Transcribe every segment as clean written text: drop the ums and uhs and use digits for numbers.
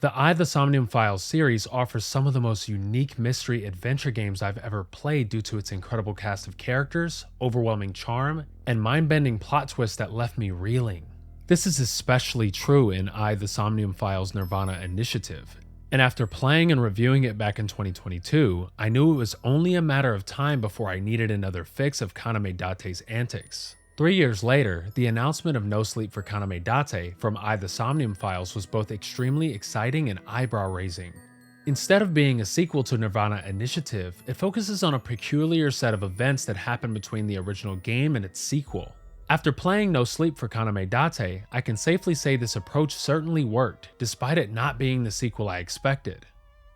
The The Somnium Files series offers some of the most unique mystery adventure games I've ever played due to its incredible cast of characters, overwhelming charm, and mind-bending plot twists that left me reeling. This is especially true in The Somnium Files Nirvana Initiative, and after playing and reviewing it back in 2022, I knew it was only a matter of time before I needed another fix of Kaname Date's antics. 3 years later, the announcement of No Sleep for Kaname Date from The Somnium Files was both extremely exciting and eyebrow-raising. Instead of being a sequel to Nirvana Initiative, it focuses on a peculiar set of events that happened between the original game and its sequel. After playing No Sleep for Kaname Date, I can safely say this approach certainly worked, despite it not being the sequel I expected.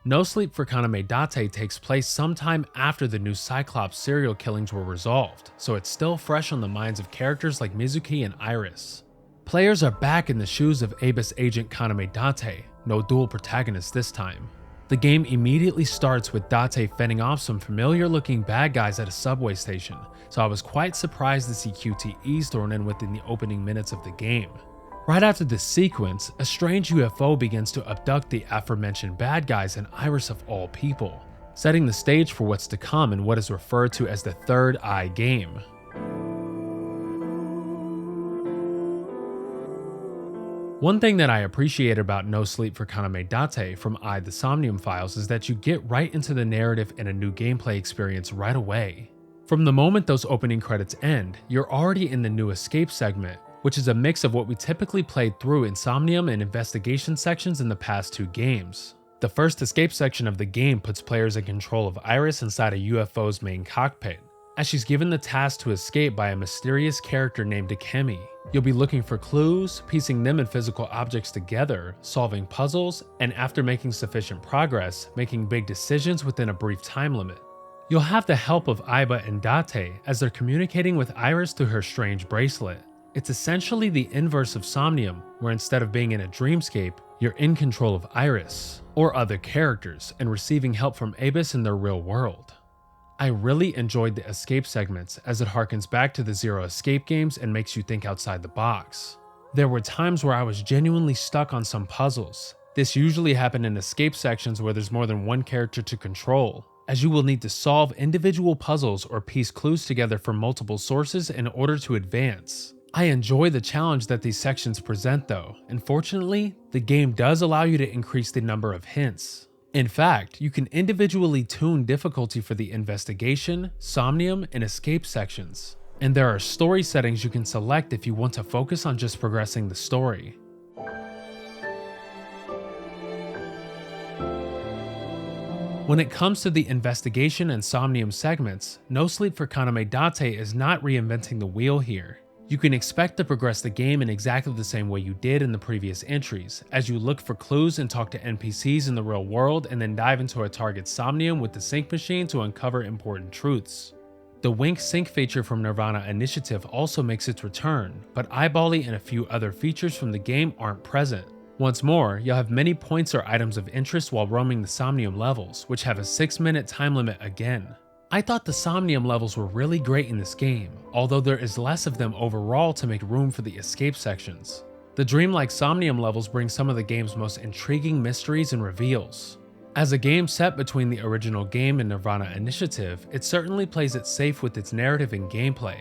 No Sleep for Kaname Date takes place sometime after the new Cyclops serial killings were resolved, so it's still fresh on the minds of characters like Mizuki and Iris. Players are back in the shoes of Abyss agent Kaname Date, no dual protagonist this time. The game immediately starts with Date fending off some familiar looking bad guys at a subway station, so I was quite surprised to see QTEs thrown in within the opening minutes of the game. Right after this sequence, a strange UFO begins to abduct the aforementioned bad guys and Iris of all people, setting the stage for what's to come in what is referred to as the Third Eye game. One thing that I appreciate about No Sleep for Kaname Date from The Somnium Files is that you get right into the narrative and a new gameplay experience right away. From the moment those opening credits end, you're already in the new escape segment, which is a mix of what we typically played through in Somnium and investigation sections in the past two games. The first escape section of the game puts players in control of Iris inside a UFO's main cockpit, as she's given the task to escape by a mysterious character named Akemi. You'll be looking for clues, piecing them and physical objects together, solving puzzles, and after making sufficient progress, making big decisions within a brief time limit. You'll have the help of Aiba and Date as they're communicating with Iris through her strange bracelet. It's essentially the inverse of Somnium, where instead of being in a dreamscape, you're in control of Iris, or other characters, and receiving help from Abyss in their real world. I really enjoyed the escape segments as it harkens back to the Zero Escape games and makes you think outside the box. There were times where I was genuinely stuck on some puzzles. This usually happened in escape sections where there's more than one character to control, as you will need to solve individual puzzles or piece clues together from multiple sources in order to advance. I enjoy the challenge that these sections present though, and fortunately, the game does allow you to increase the number of hints. In fact, you can individually tune difficulty for the investigation, Somnium, and escape sections. And there are story settings you can select if you want to focus on just progressing the story. When it comes to the investigation and Somnium segments, No Sleep for Kaname Date is not reinventing the wheel here. You can expect to progress the game in exactly the same way you did in the previous entries, as you look for clues and talk to NPCs in the real world and then dive into a target's Somnium with the sync machine to uncover important truths. The Wink sync feature from Nirvana Initiative also makes its return, but Eyeballi and a few other features from the game aren't present. Once more, you'll have many points or items of interest while roaming the Somnium levels, which have a 6-minute time limit again. I thought the Somnium levels were really great in this game, although there is less of them overall to make room for the escape sections. The dreamlike Somnium levels bring some of the game's most intriguing mysteries and reveals. As a game set between the original game and Nirvana Initiative, it certainly plays it safe with its narrative and gameplay.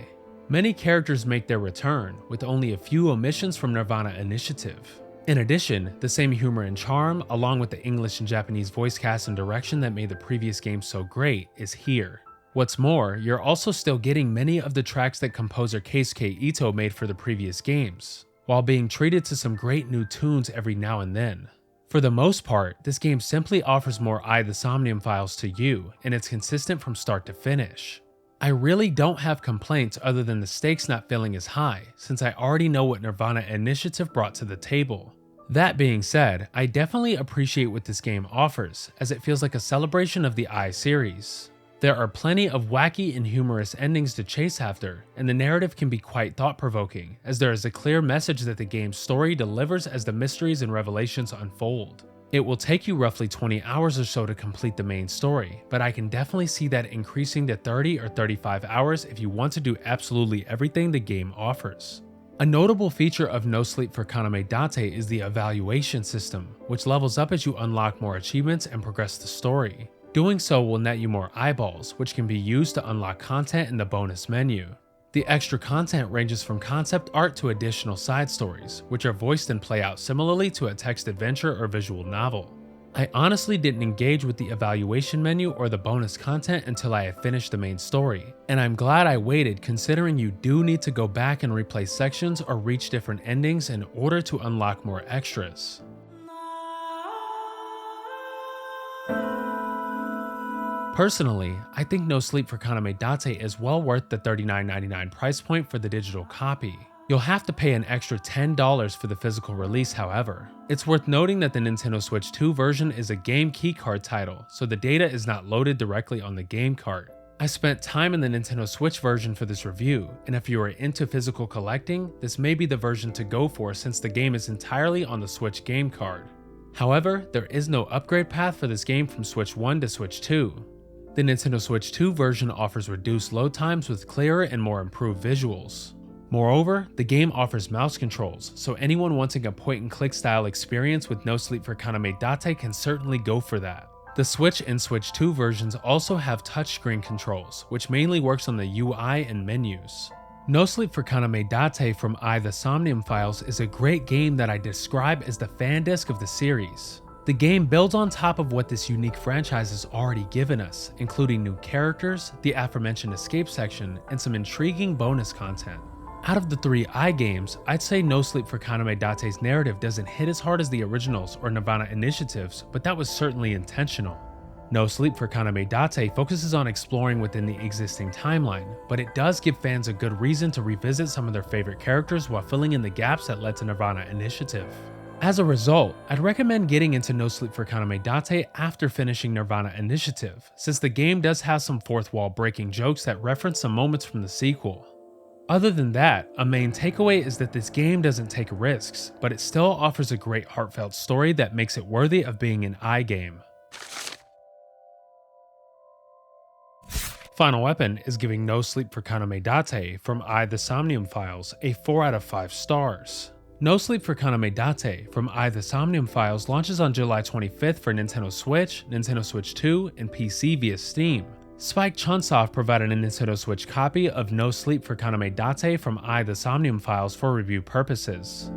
Many characters make their return, with only a few omissions from Nirvana Initiative. In addition, the same humor and charm, along with the English and Japanese voice cast and direction that made the previous game so great, is here. What's more, you're also still getting many of the tracks that composer Keisuke Ito made for the previous games, while being treated to some great new tunes every now and then. For the most part, this game simply offers more The Somnium Files to you, and it's consistent from start to finish. I really don't have complaints other than the stakes not feeling as high, since I already know what Nirvana Initiative brought to the table. That being said, I definitely appreciate what this game offers, as it feels like a celebration of the series. There are plenty of wacky and humorous endings to chase after, and the narrative can be quite thought-provoking, as there is a clear message that the game's story delivers as the mysteries and revelations unfold. It will take you roughly 20 hours or so to complete the main story, but I can definitely see that increasing to 30 or 35 hours if you want to do absolutely everything the game offers. A notable feature of No Sleep for Kaname Date is the evaluation system, which levels up as you unlock more achievements and progress the story. Doing so will net you more eyeballs, which can be used to unlock content in the bonus menu. The extra content ranges from concept art to additional side stories, which are voiced and play out similarly to a text adventure or visual novel. I honestly didn't engage with the evaluation menu or the bonus content until I had finished the main story, and I'm glad I waited considering you do need to go back and replay sections or reach different endings in order to unlock more extras. Personally, I think No Sleep for Kaname Date is well worth the $39.99 price point for the digital copy. You'll have to pay an extra $10 for the physical release, however. It's worth noting that the Nintendo Switch 2 version is a game keycard title, so the data is not loaded directly on the game cart. I spent time in the Nintendo Switch version for this review, and if you are into physical collecting, this may be the version to go for since the game is entirely on the Switch game card. However, there is no upgrade path for this game from Switch 1 to Switch 2. The Nintendo Switch 2 version offers reduced load times with clearer and more improved visuals. Moreover, the game offers mouse controls, so anyone wanting a point-and-click style experience with No Sleep for Kaname Date can certainly go for that. The Switch and Switch 2 versions also have touchscreen controls, which mainly works on the UI and menus. No Sleep for Kaname Date from the SOMNIUM Files is a great game that I describe as the fan disc of the series. The game builds on top of what this unique franchise has already given us, including new characters, the aforementioned escape section, and some intriguing bonus content. Out of the three games, I'd say No Sleep for Kaname Date's narrative doesn't hit as hard as the originals or Nirvana Initiatives, but that was certainly intentional. No Sleep for Kaname Date focuses on exploring within the existing timeline, but it does give fans a good reason to revisit some of their favorite characters while filling in the gaps that led to Nirvana Initiative. As a result, I'd recommend getting into No Sleep for Kaname Date after finishing Nirvana Initiative, since the game does have some fourth wall breaking jokes that reference some moments from the sequel. Other than that, a main takeaway is that this game doesn't take risks, but it still offers a great heartfelt story that makes it worthy of being an game. Final Weapon is giving No Sleep for Kaname Date from the SOMNIUM Files a 4 out of 5 stars. No Sleep for Kaname Date from the SOMNIUM Files launches on July 25th for Nintendo Switch, Nintendo Switch 2, and PC via Steam. Spike Chunsoft provided a Nintendo Switch copy of No Sleep for Kaname Date from the SOMNIUM Files for review purposes.